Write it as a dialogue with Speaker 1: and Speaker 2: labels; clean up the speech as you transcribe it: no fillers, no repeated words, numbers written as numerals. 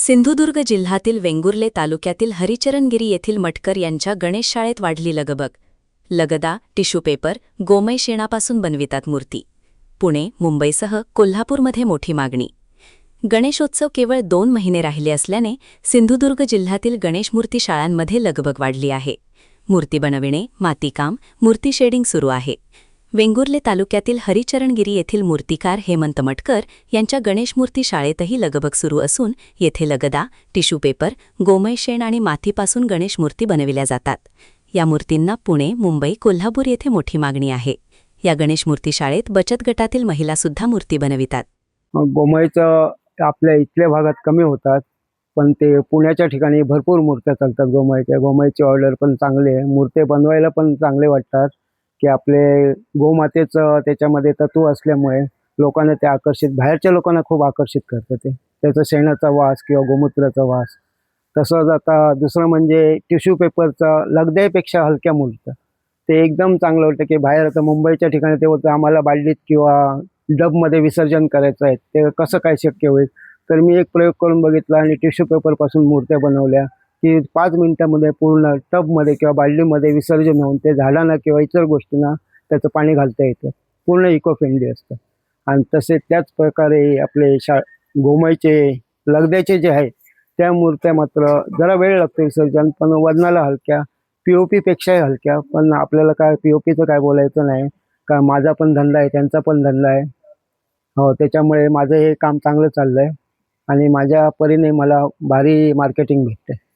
Speaker 1: सिंधुदुर्ग जिल्ह्यातील वेंगुर्ले तालुक्यातील हरिचरणगिरी येथील मटकर यांच्या गणेश शाळेत वाढली लगबग. लगदा, टिश्यू पेपर, गोमय शेणापासून बनवितात मूर्ती. पुणे, मुंबईसह कोल्हापूरमध्ये मोठी मागणी. गणेशोत्सव केवळ 2 महिने राहिले असल्याने सिंधुदुर्ग जिल्ह्यातील गणेशमूर्ती शाळांमध्ये लगबग वाढली आहे. मूर्ती बनविणे, मातीकाम, मूर्ती शेडिंग सुरू आहे. वेंगुर्ले तालुक्यातील हरिचरणगिरी येथील मूर्तिकार हेमंत मटकर यांच्या गणेशमूर्ती शाळेतही लगबग सुरू असून येथे लगदा, टिश्यू पेपर, गोमय शेण आणि मातीपासून गणेशमूर्ती बनविल्या जातात. या मूर्तींना पुणे, मुंबई, कोल्हापूर येथे मोठी मागणी आहे. या गणेशमूर्ती शाळेत बचत गटातील महिलासुद्धा मूर्ती बनवितात.
Speaker 2: गोमयचं आपल्या इथल्या भागात कमी होतात, पण ते पुण्याच्या ठिकाणी भरपूर मूर्त्या चालतात गोमयच्या. गोमयची ऑर्डर पण चांगली आहे. मूर्ती बनवायला पण चांगले वाटतात की आपले गोमातेचं त्याच्यामध्ये तत्व असल्यामुळे लोकांना ते आकर्षित, बाहेरच्या लोकांना खूप आकर्षित करतं. ते त्याचा शेणाचा वास किंवा गोमूत्राचा वास. तसंच आता दुसरं म्हणजे टिश्यू पेपरचा लगद्यापेक्षा हलक्या मूर्त्या, ते एकदम चांगलं वाटतं की बाहेर आता मुंबईच्या ठिकाणी ते होतं आम्हाला बालदीत किंवा डबमध्ये विसर्जन करायचं आहे, ते कसं काय शक्य होईल. तर मी एक प्रयोग करून बघितला आणि टिश्यू पेपरपासून मूर्त्या बनवल्या की 5 मिनिटांमध्ये पूर्ण टबमध्ये किंवा बालदीमध्ये विसर्जन होऊन ते झाडांना किंवा इतर गोष्टींना त्याचं पाणी घालता येतं. पूर्ण इको फ्रेंडली असतं. आणि तसे त्याच प्रकारे आपले गोमयचे लगद्याचे जे आहेत त्या मूर्त्या मात्र जरा वेळ लागतो विसर्जन, पण वजनाला हलक्या, POPपेक्षाही हलक्या. पण आपल्याला काय POPचं काय बोलायचं नाही, का माझा पण धंदा आहे, त्यांचा पण धंदा आहे. हो, त्याच्यामुळे माझं हे काम चांगलं चाललंय आणि माझ्या परीने मला भारी मार्केटिंग भेटते.